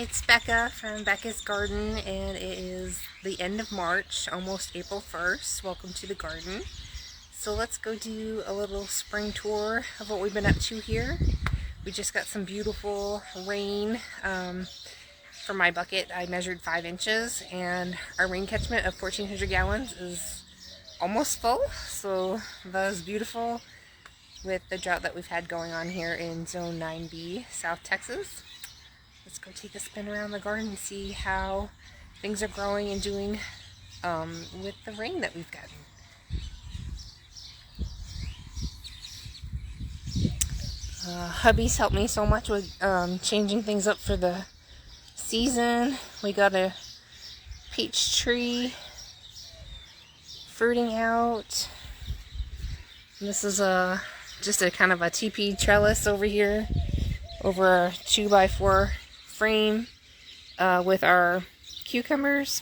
It's Becca from Becca's Garden, and it is the end of March, almost April 1st. Welcome to the garden. So let's go do a little spring tour of what we've been up to here. We just got some beautiful rain. For my bucket, I measured 5 inches, and our rain catchment of 1,400 gallons is almost full. So that is beautiful with the drought that we've had going on here in Zone 9B, South Texas. Let's go take a spin around the garden and see how things are growing and doing with the rain that we've gotten. Hubby's helped me so much with changing things up for the season. We got a peach tree fruiting out. And this is just a kind of a teepee trellis over here, over a 2x4 frame with our cucumbers.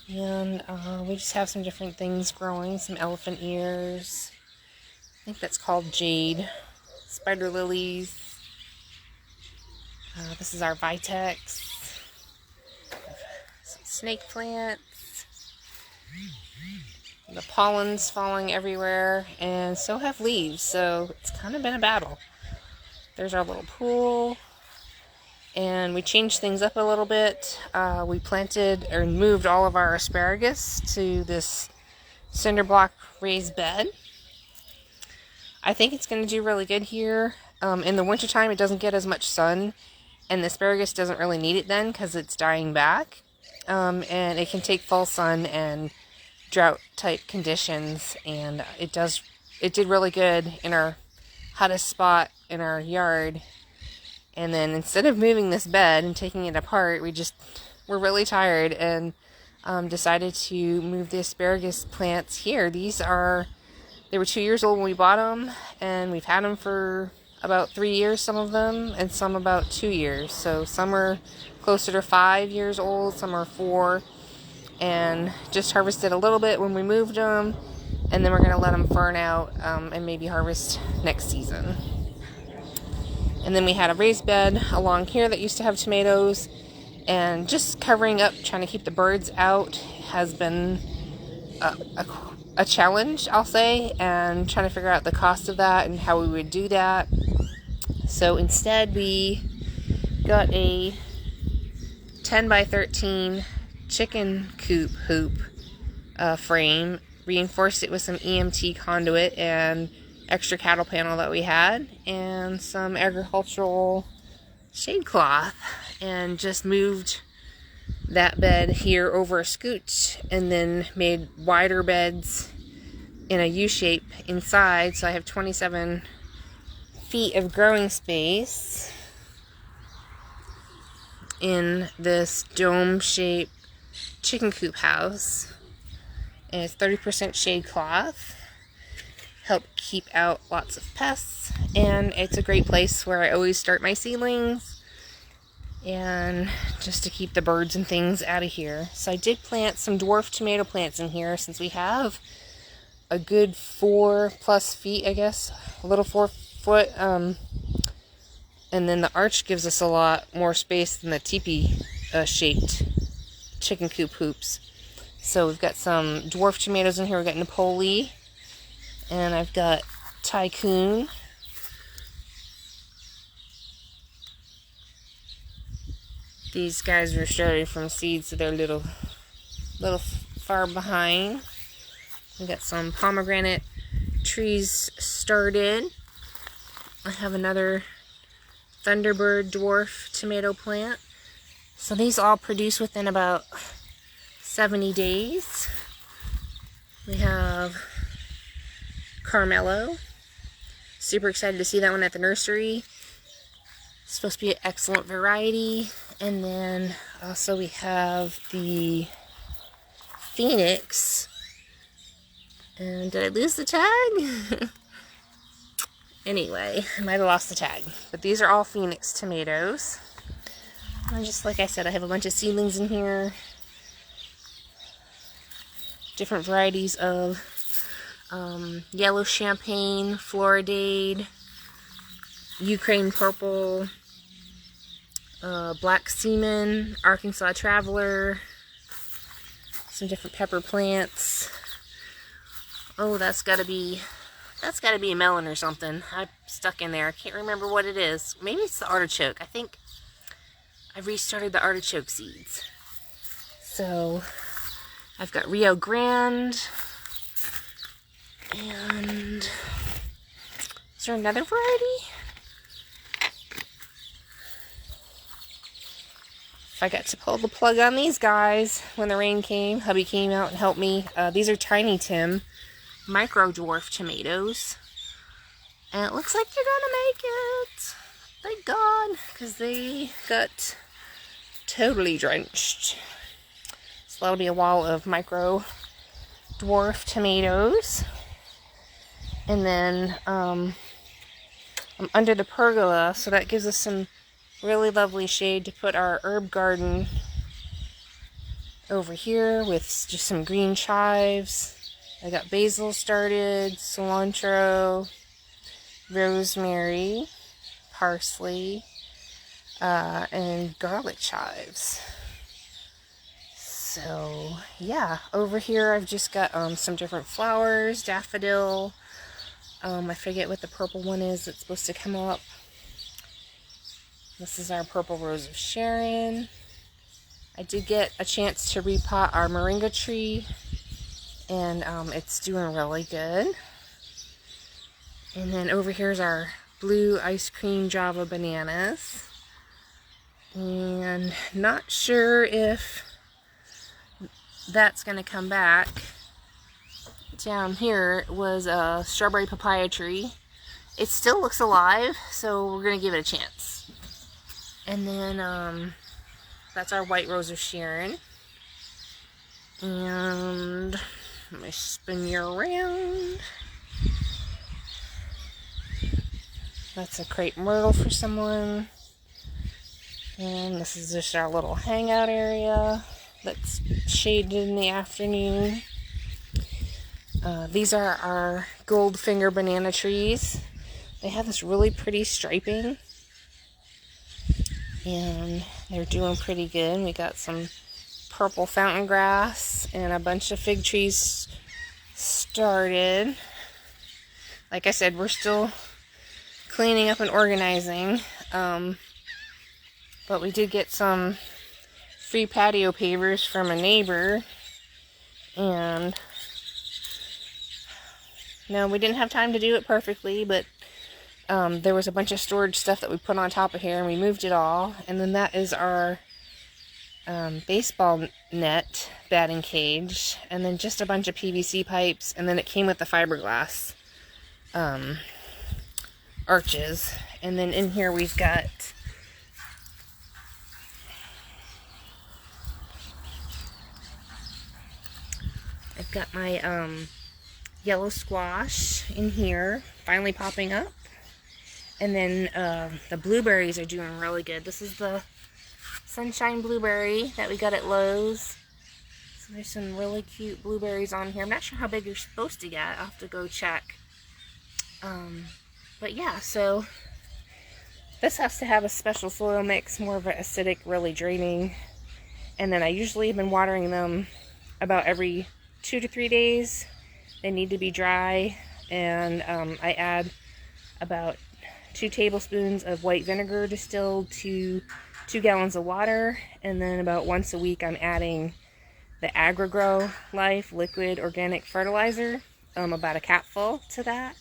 And we just have some different things growing, some elephant ears. I think that's called jade. Spider lilies. This is our vitex. Some snake plants. The pollen's falling everywhere, and so have leaves, so it's kind of been a battle. There's our little pool, and we changed things up a little bit. We planted or moved all of our asparagus to this cinderblock raised bed. I think it's going to do really good here. In the wintertime, it doesn't get as much sun, and the asparagus doesn't really need it then because it's dying back. And it can take full sun and drought type conditions, and it did really good in our hottest spot in our yard. And then instead of moving this bed and taking it apart, we're really tired and decided to move the asparagus plants here. They were 2 years old when we bought them, and we've had them for about 3 years, some of them, and some about 2 years. So some are closer to 5 years old, some are 4, and just harvested a little bit when we moved them, and then we're going to let them fern out and maybe harvest next season. And then we had a raised bed along here that used to have tomatoes, and just covering up, trying to keep the birds out has been a challenge, I'll say, and trying to figure out the cost of that and how we would do that. So instead we got a 10 by 13 chicken coop hoop frame, reinforced it with some EMT conduit and extra cattle panel that we had, and some agricultural shade cloth, and just moved that bed here over a scoot, and then made wider beds in a U-shape inside, so I have 27 feet of growing space in this dome-shaped chicken coop house. And it's 30% shade cloth. Help keep out lots of pests, and it's a great place where I always start my seedlings, and just to keep the birds and things out of here. So I did plant some dwarf tomato plants in here, since we have a good 4+ feet, I guess, a little 4 foot, and then the arch gives us a lot more space than the teepee shaped chicken coop hoops. So we've got some dwarf tomatoes in here. We've got Napoli, and I've got Tycoon. These guys were started from seeds, so they're a little far behind. We got some pomegranate trees started. I have another Thunderbird dwarf tomato plant. So these all produce within about 70 days. We have Carmelo. Super excited to see that one at the nursery. It's supposed to be an excellent variety. And then also we have the Phoenix. And did I lose the tag? Anyway, I might have lost the tag. But these are all Phoenix tomatoes. And just like I said, I have a bunch of seedlings in here. Different varieties of yellow champagne, Floridade, Ukraine purple, black seaman, Arkansas traveler, some different pepper plants. Oh, that's gotta be a melon or something. I'm stuck in there. I can't remember what it is. Maybe it's the artichoke. I think I restarted the artichoke seeds. So I've got Rio Grande, and is there another variety? I got to pull the plug on these guys when the rain came. Hubby came out and helped me. These are Tiny Tim micro dwarf tomatoes. And it looks like they're gonna make it. Thank God, because they got totally drenched. So that'll be a wall of micro dwarf tomatoes. And then I'm under the pergola, so that gives us some really lovely shade to put our herb garden over here with just some green chives. I got basil started, cilantro, rosemary, parsley, and garlic chives. So yeah, over here I've just got some different flowers, daffodil. I forget what the purple one is that's supposed to come up. This is our purple rose of Sharon. I did get a chance to repot our moringa tree, and it's doing really good. And then over here's our blue ice cream Java bananas. And not sure if that's going to come back. Down here was a strawberry papaya tree. It still looks alive, so we're going to give it a chance. And then that's our white rose of Sharon. And let me spin you around. That's a crepe myrtle for someone. And this is just our little hangout area that's shaded in the afternoon. These are our goldfinger banana trees. They have this really pretty striping, and they're doing pretty good. We got some purple fountain grass and a bunch of fig trees started. Like I said, we're still cleaning up and organizing, but we did get some free patio pavers from a neighbor, and no, we didn't have time to do it perfectly, but there was a bunch of storage stuff that we put on top of here, and we moved it all. And then that is our baseball net batting cage, and then just a bunch of PVC pipes, and then it came with the fiberglass arches. And then in here we've got I've got my yellow squash in here, finally popping up. And then the blueberries are doing really good. This is the sunshine blueberry that we got at Lowe's. So there's some really cute blueberries on here. I'm not sure how big you're supposed to get. I'll have to go check. But yeah, so this has to have a special soil mix, more of an acidic, really draining. And then I usually have been watering them about every 2 to 3 days. They need to be dry, and I add about 2 tablespoons of white vinegar distilled to 2 gallons of water, and then about once a week I'm adding the AgriGrow Life liquid organic fertilizer, about a capful to that.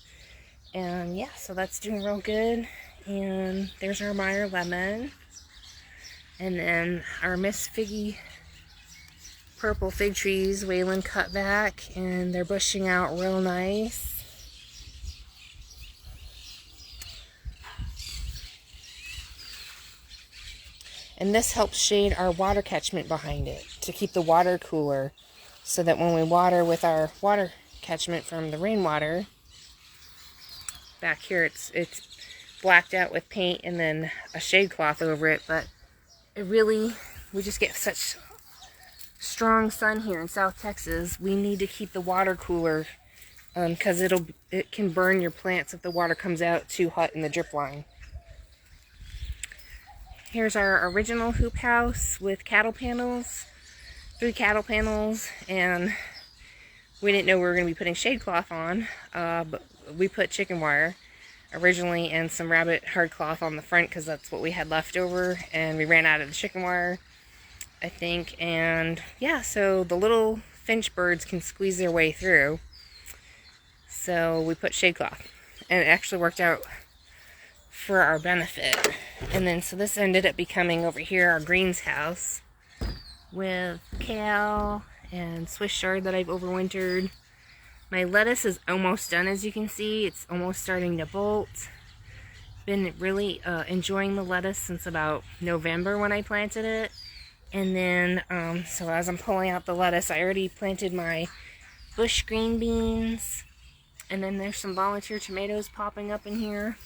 And yeah, so that's doing real good. And there's our Meyer lemon, and then our Miss Figgy purple fig trees Waylon cut back, and they're bushing out real nice. And this helps shade our water catchment behind it to keep the water cooler, so that when we water with our water catchment from the rainwater, back here it's blacked out with paint and then a shade cloth over it, but it really, we just get such strong sun here in South Texas. We need to keep the water cooler, because it can burn your plants if the water comes out too hot in the drip line. Here's our original hoop house with cattle panels, 3 cattle panels, and we didn't know we were going to be putting shade cloth on, but we put chicken wire originally and some rabbit hard cloth on the front because that's what we had left over, and we ran out of the chicken wire, I think. And yeah, so the little finch birds can squeeze their way through, so we put shade cloth, and it actually worked out for our benefit. And then so this ended up becoming over here our greens house with kale and Swiss chard that I've overwintered. My lettuce is almost done, as you can see. It's almost starting to bolt. Been really enjoying the lettuce since about November when I planted it. And then, so as I'm pulling out the lettuce, I already planted my bush green beans. And then there's some volunteer tomatoes popping up in here.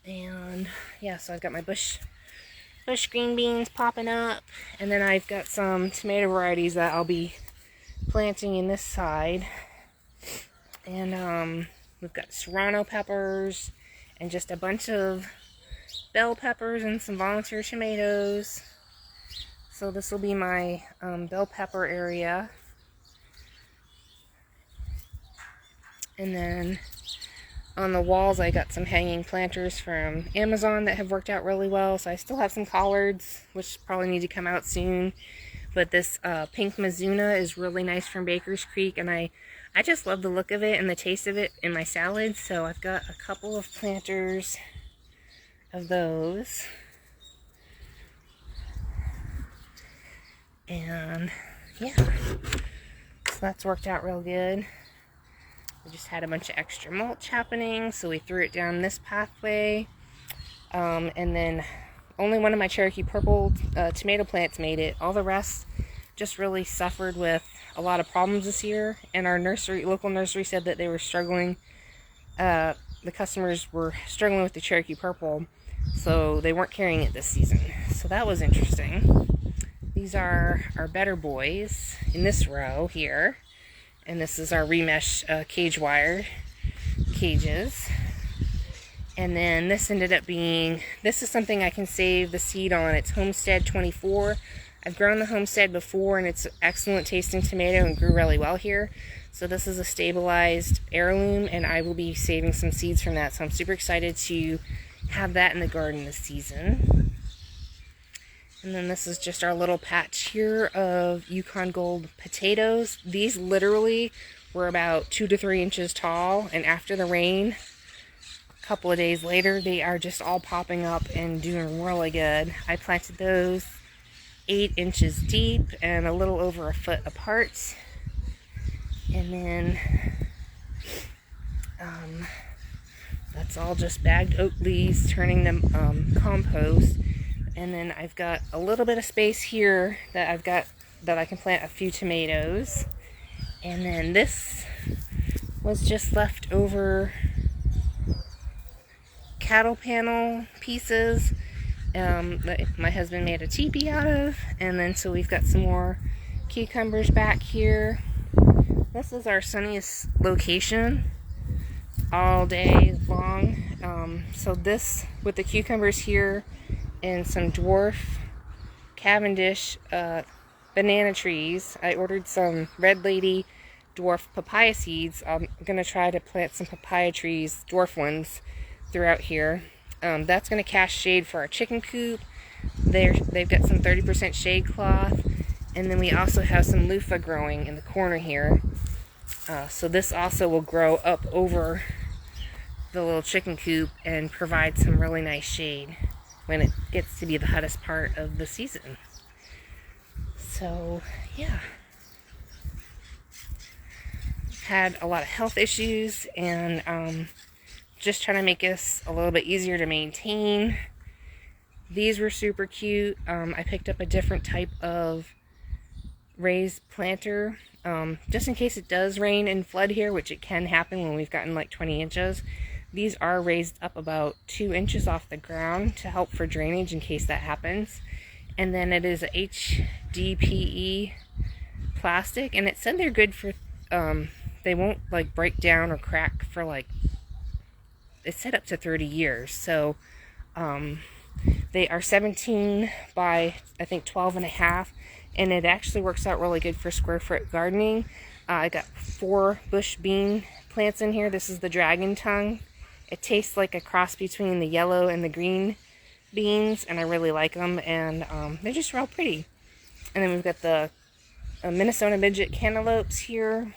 And yeah, so I've got my bush green beans popping up. And then I've got some tomato varieties that I'll be planting in this side. And we've got serrano peppers and just a bunch of bell peppers and some volunteer tomatoes. So this will be my bell pepper area. And then on the walls I got some hanging planters from Amazon that have worked out really well. So I still have some collards, which probably need to come out soon. But this pink mizuna is really nice from Baker's Creek, and I just love the look of it and the taste of it in my salad. So I've got a couple of planters of those. And yeah, so that's worked out real good. We just had a bunch of extra mulch happening, so we threw it down this pathway. And then only one of my Cherokee Purple tomato plants made it. All the rest just really suffered with a lot of problems this year. And our local nursery said that they were struggling. The customers were struggling with the Cherokee Purple, so they weren't carrying it this season. So that was interesting. These are our better boys in this row here. And this is our remesh cage wire cages. And then this ended up being, this is something I can save the seed on. It's Homestead 24. I've grown the Homestead before, and it's excellent tasting tomato and grew really well here. So this is a stabilized heirloom, and I will be saving some seeds from that. So I'm super excited to have that in the garden this season. And then this is just our little patch here of Yukon Gold potatoes. These literally were about 2 to 3 inches tall, and after the rain, a couple of days later, they are just all popping up and doing really good. I planted those 8 inches deep and a little over a foot apart. And then that's all just bagged oak leaves, turning them compost. And then I've got a little bit of space here that I can plant a few tomatoes. And then this was just left over cattle panel pieces that my husband made a teepee out of. And then so we've got some more cucumbers back here. This is our sunniest location all day long. So this, with the cucumbers here and some dwarf Cavendish banana trees. I ordered some Red Lady dwarf papaya seeds. I'm going to try to plant some papaya trees, dwarf ones, throughout here. That's going to cast shade for our chicken coop. They've got some 30% shade cloth. And then we also have some loofah growing in the corner here. So this also will grow up over the little chicken coop and provide some really nice shade when it gets to be the hottest part of the season. So yeah, had a lot of health issues, and just trying to make this a little bit easier to maintain. These were super cute. I picked up a different type of raised planter just in case it does rain and flood here, which it can happen when we've gotten like 20 inches. These are raised up about 2 inches off the ground to help for drainage in case that happens. And then it is a HDPE plastic, and it said they're good for, they won't like break down or crack for like, it said up to 30 years. So They are 17 by, I think, 12.5, and it actually works out really good for square foot gardening. I got 4 bush bean plants in here. This is the dragon tongue. It tastes like a cross between the yellow and the green beans, and I really like them, and they're just real pretty. And then we've got the Minnesota midget cantaloupes here.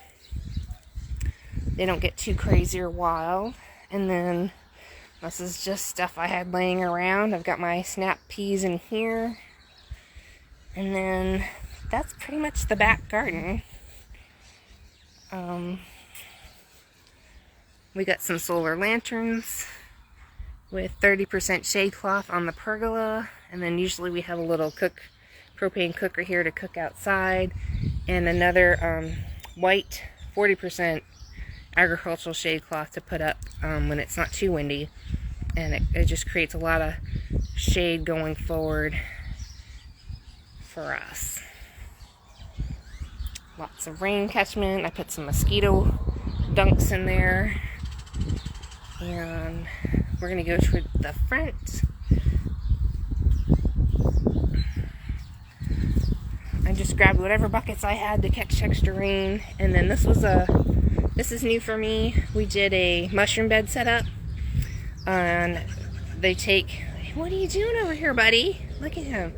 They don't get too crazy or wild. And then this is just stuff I had laying around. I've got my snap peas in here. And then that's pretty much the back garden. We got some solar lanterns with 30% shade cloth on the pergola. And then usually we have a little propane cooker here to cook outside. And another white 40% agricultural shade cloth to put up when it's not too windy. And it just creates a lot of shade going forward for us. Lots of rain catchment. I put some mosquito dunks in there. And we're going to go to the front. I just grabbed whatever buckets I had to catch extra rain. And then this is new for me. We did a mushroom bed setup. And they take... What are you doing over here, buddy? Look at him.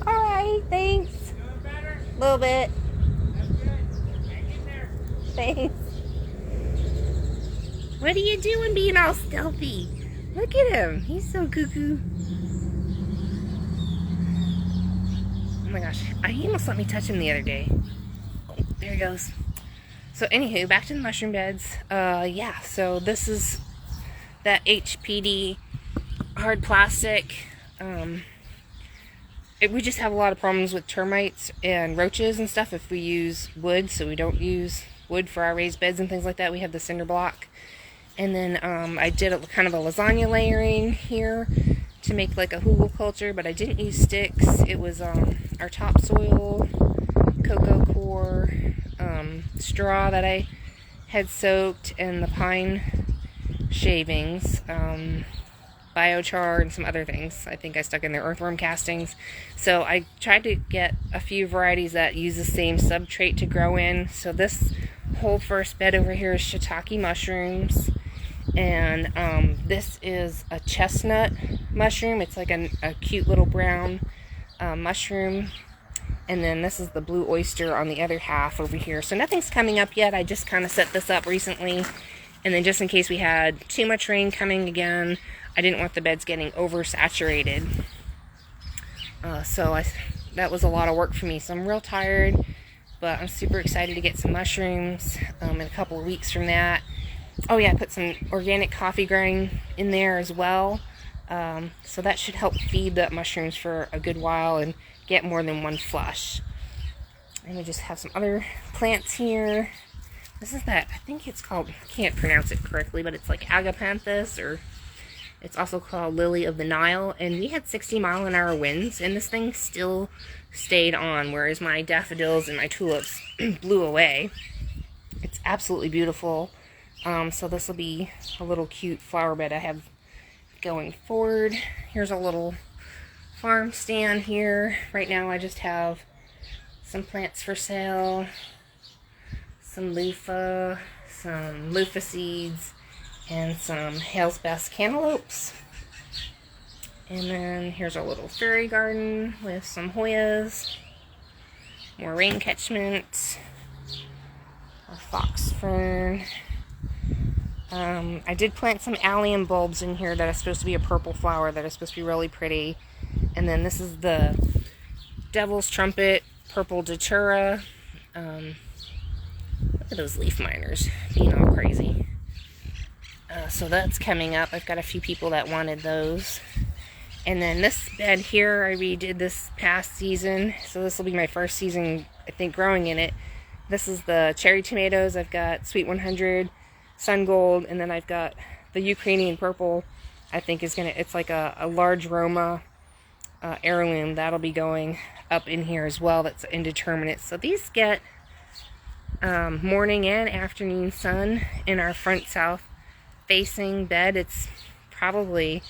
Alright, thanks. Feeling better? A little bit. That's good. Hang in there. Thanks. What are you doing being all stealthy? Look at him. He's so cuckoo. Oh my gosh. He almost let me touch him the other day. Oh, there he goes. So anywho, back to the mushroom beds. Yeah, so this is that HPD hard plastic. We just have a lot of problems with termites and roaches and stuff if we use wood, so we don't use wood for our raised beds and things like that. We have the cinderblock. And then I did kind of a lasagna layering here to make like a hugelkultur, but I didn't use sticks. It was our topsoil, cocoa core, straw that I had soaked, and the pine shavings, biochar, and some other things. I think I stuck in there earthworm castings. So I tried to get a few varieties that use the same substrate to grow in. So this whole first bed over here is shiitake mushrooms, and this is a chestnut mushroom. It's like a cute little brown mushroom. And then this is the blue oyster on the other half over here. So nothing's coming up yet. I just kind of set this up recently. And then just in case we had too much rain coming again, I didn't want the beds getting oversaturated. That was a lot of work for me. So I'm real tired, but I'm super excited to get some mushrooms in a couple of weeks from that. Oh yeah, I put some organic coffee grind in there as well. So that should help feed the mushrooms for a good while and get more than one flush. And we just have some other plants here. This is that, I think it's called, I can't pronounce it correctly, but it's like agapanthus, or it's also called lily of the Nile. And we had 60-mile-an-hour winds, and this thing still stayed on, whereas my daffodils and my tulips blew away. It's absolutely beautiful. So this will be a little cute flower bed I have going forward. Here's a little farm stand here. Right now I just have some plants for sale, some loofah seeds, and some Hales best cantaloupes. And then here's our little fairy garden with some Hoyas, more rain catchment, a fox fern. I did plant some allium bulbs in here that are supposed to be a purple flower that are supposed to be really pretty. And then this is the Devil's Trumpet Purple Datura. Look at those leaf miners being all crazy. So that's coming up. I've got a few people that wanted those. And then this bed here I redid this past season. So this will be my first season, I think, growing in it. This is the cherry tomatoes. I've got Sweet 100, Sun Gold, and then I've got the Ukrainian purple. I think it's like a large Roma heirloom that'll be going up in here as well. That's indeterminate. So these get morning and afternoon sun in our front south facing bed. It's probably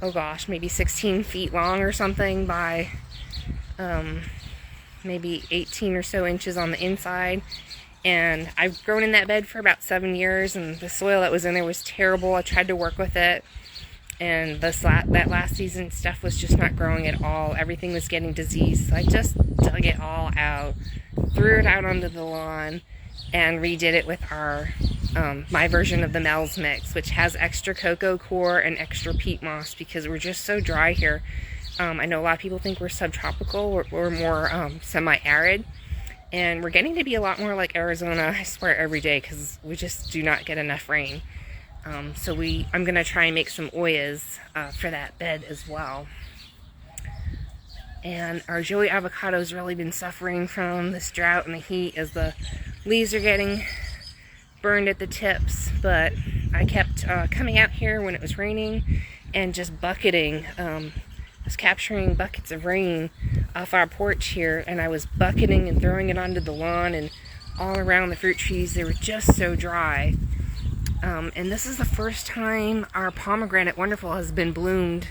oh gosh, maybe 16 feet long or something by maybe 18 or so inches on the inside. And I've grown in that bed for about 7 years, and the soil that was in there was terrible. I tried to work with it, and that last season stuff was just not growing at all. Everything was getting diseased, so I just dug it all out, threw it out onto the lawn, and redid it with our my version of the Mel's mix, which has extra cocoa coir and extra peat moss, because we're just so dry here. I know a lot of people think we're subtropical. We're more semi-arid. And we're getting to be a lot more like Arizona, I swear, every day, because we just do not get enough rain. So I'm going to try and make some oyas for that bed as well. And our joey avocado has really been suffering from this drought and the heat, as the leaves are getting burned at the tips. But I kept coming out here when it was raining and just bucketing. I was capturing buckets of rain off our porch here, and I was bucketing and throwing it onto the lawn and all around the fruit trees. They were just so dry. And this is the first time our pomegranate wonderful has been bloomed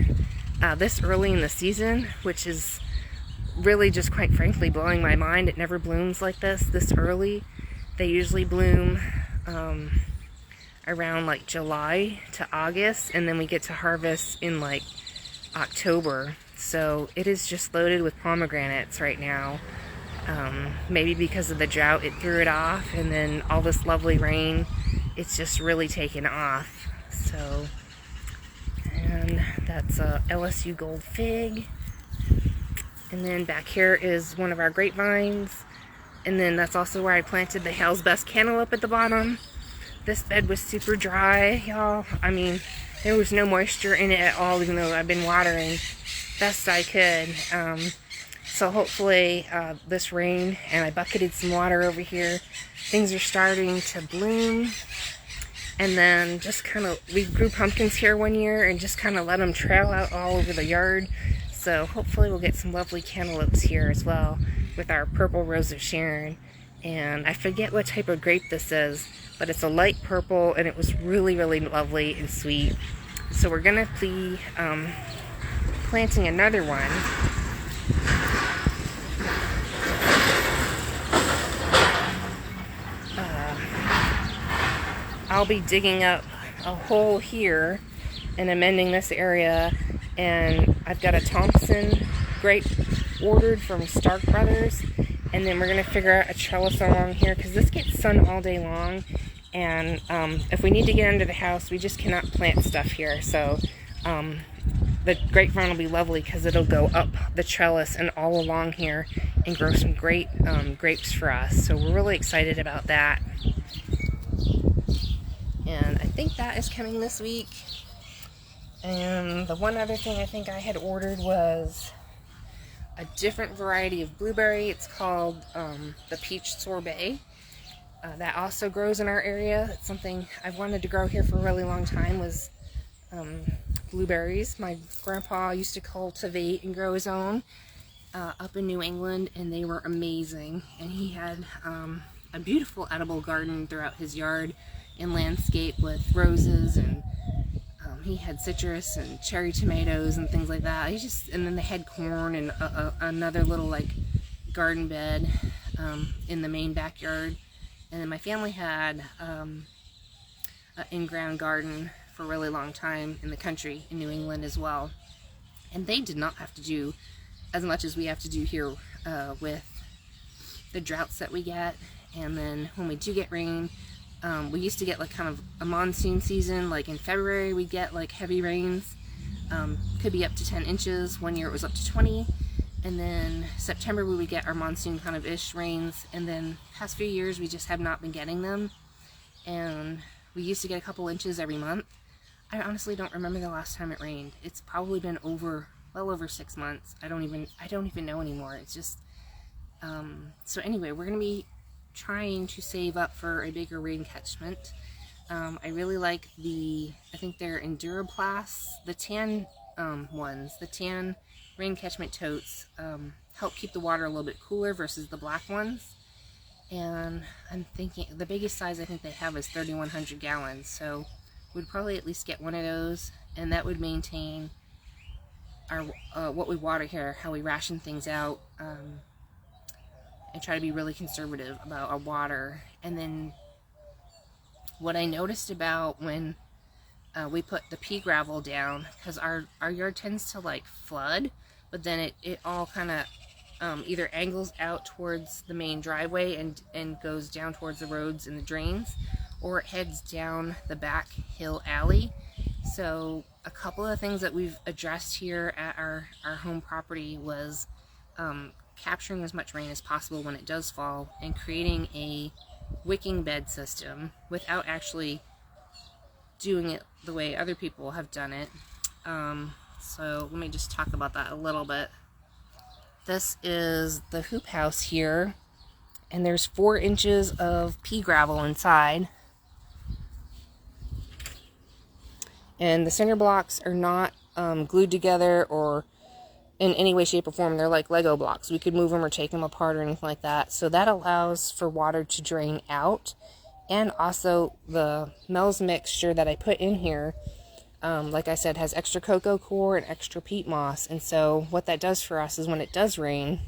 this early in the season, which is really just quite frankly blowing my mind. It never blooms like this early. They usually bloom around like July to August, and then we get to harvest in like October. So it is just loaded with pomegranates right now. Maybe because of the drought it threw it off, and then all this lovely rain, it's just really taken off. So, and that's a LSU Gold fig, and then back here is one of our grapevines, and then that's also where I planted the Hales Best cantaloupe at the bottom. This bed was super dry, y'all. I mean, there was no moisture in it at all, even though I've been watering best I could. So hopefully this rain, and I bucketed some water over here, things are starting to bloom. And then just kind of, we grew pumpkins here one year and just kind of let them trail out all over the yard. So hopefully we'll get some lovely cantaloupes here as well with our purple rose of Sharon. And I forget what type of grape this is, but it's a light purple, and it was really, really lovely and sweet. So we're gonna be planting another one. I'll be digging up a hole here and amending this area, and I've got a Thompson grape ordered from Stark Brothers, and then we're going to figure out a trellis along here, because this gets sun all day long, and if we need to get under the house, we just cannot plant stuff here. So the grapevine will be lovely, because it'll go up the trellis and all along here and grow some great grapes for us. So we're really excited about that. And I think that is coming this week. And the one other thing I think I had ordered was a different variety of blueberry. It's called the peach sorbet. That also grows in our area. It's something I've wanted to grow here for a really long time, was blueberries. My grandpa used to cultivate and grow his own up in New England, and they were amazing. And he had a beautiful edible garden throughout his yard and landscape with roses, and he had citrus and cherry tomatoes and things like that. And then they had corn and another little like garden bed in the main backyard. And then my family had an in-ground garden for a really long time in the country in New England as well. And they did not have to do as much as we have to do here with the droughts that we get. And then when we do get rain, we used to get like kind of a monsoon season. Like in February we'd get like heavy rains, could be up to 10 inches. One year it was up to 20. And then September we would get our monsoon kind of ish rains, and then past few years we just have not been getting them. And we used to get a couple inches every month. I honestly don't remember the last time it rained. It's probably been well over 6 months. I don't even know anymore. It's just so anyway, we're gonna be trying to save up for a bigger rain catchment. I really like I think they're inderteminate, the tan ones, the tan rain catchment totes help keep the water a little bit cooler versus the black ones. And I'm thinking the biggest size I think they have is 3,100 gallons, so we'd probably at least get one of those, and that would maintain what we water here, how we ration things out, and try to be really conservative about our water. And then what I noticed about when we put the pea gravel down, because our yard tends to like flood, but then it all kind of either angles out towards the main driveway and goes down towards the roads and the drains, or it heads down the back hill alley. So a couple of things that we've addressed here at our home property was capturing as much rain as possible when it does fall, and creating a wicking bed system without actually doing it the way other people have done it. So let me just talk about that a little bit. This is the hoop house here, and there's 4 inches of pea gravel inside. And the cinder blocks are not glued together or in any way, shape, or form. They're like Lego blocks. We could move them or take them apart or anything like that. So that allows for water to drain out. And also the Mel's mixture that I put in here, like I said, has extra cocoa coir and extra peat moss. And so what that does for us is when it does rain,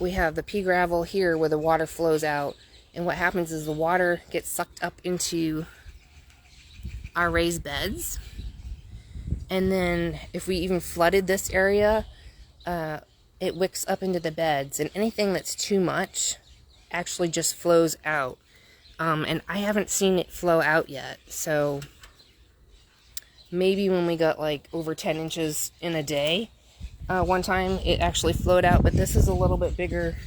we have the pea gravel here where the water flows out. And what happens is the water gets sucked up into our raised beds. And then if we even flooded this area, it wicks up into the beds. And anything that's too much actually just flows out. And I haven't seen it flow out yet. So maybe when we got like over 10 inches in a day, one time it actually flowed out. But this is a little bit bigger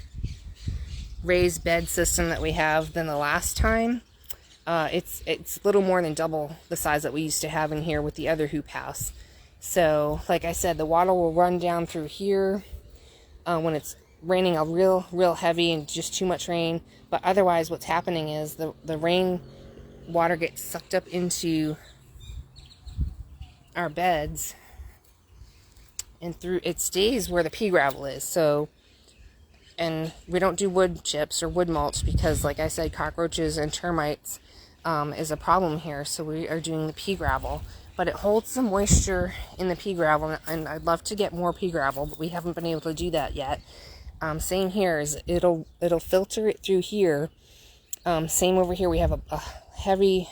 raised bed system that we have than the last time. It's a little more than double the size that we used to have in here with the other hoop house. So, like I said, the water will run down through here when it's raining a real heavy and just too much rain. But otherwise, what's happening is the rain water gets sucked up into our beds, and it stays where the pea gravel is. So, and we don't do wood chips or wood mulch because, like I said, cockroaches and termites is a problem here. So we are doing the pea gravel, but it holds some moisture in the pea gravel, and I'd love to get more pea gravel, but we haven't been able to do that yet. Same here is it'll filter it through here. Same over here. We have a heavy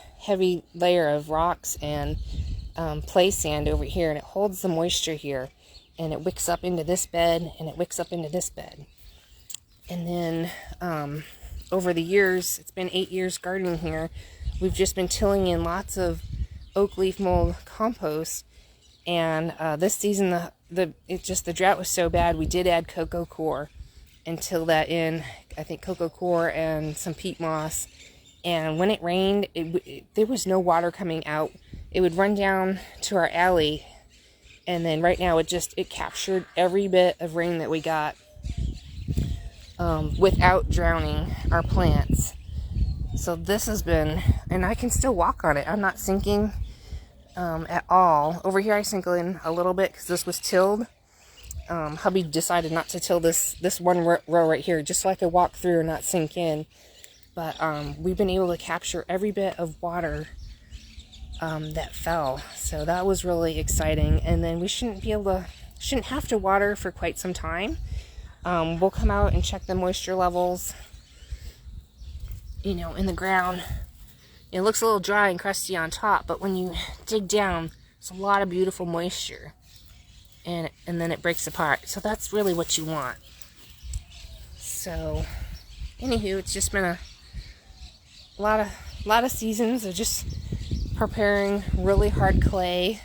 layer of rocks and play sand over here, and it holds the moisture here, and it wicks up into this bed, and it wicks up into this bed. And then over the years, it's been 8 years gardening here, we've just been tilling in lots of oak leaf mold compost. And this season, the drought was so bad, we did add cocoa coir and till that in. I think cocoa coir and some peat moss. And when it rained, there was no water coming out. It would run down to our alley, and then right now it captured every bit of rain that we got. Without drowning our plants. So this has been, and I can still walk on it. I'm not sinking at all. Over here I sink in a little bit because this was tilled. Hubby decided not to till this one row right here, just so I could walk through and not sink in. But we've been able to capture every bit of water that fell. So that was really exciting. And then we shouldn't have to water for quite some time. We'll come out and check the moisture levels, in the ground. It looks a little dry and crusty on top, but when you dig down, there's a lot of beautiful moisture, and then it breaks apart. So that's really what you want. So, anywho, it's just been a lot of seasons of just preparing really hard clay.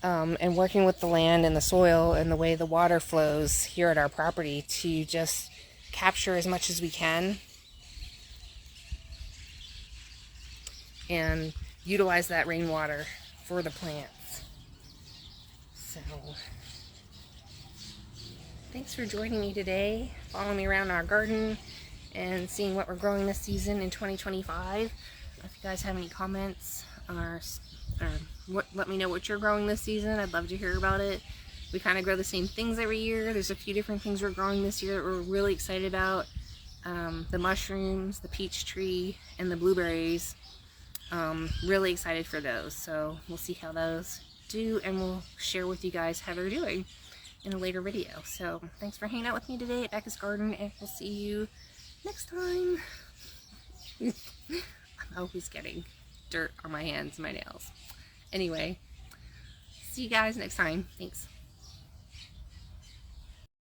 And working with the land and the soil and the way the water flows here at our property to just capture as much as we can and utilize that rainwater for the plants. So, thanks for joining me today, following me around our garden and seeing what we're growing this season in 2025. If you guys have any comments or let me know what you're growing this season. I'd love to hear about it. We kind of grow the same things every year. There's a few different things we're growing this year that we're really excited about. The mushrooms, the peach tree, and the blueberries. Really excited for those. So we'll see how those do, and we'll share with you guys how they're doing in a later video. So thanks for hanging out with me today at Beccas Garden, and we'll see you next time. I'm always getting dirt on my hands and my nails. Anyway, see you guys next time. Thanks.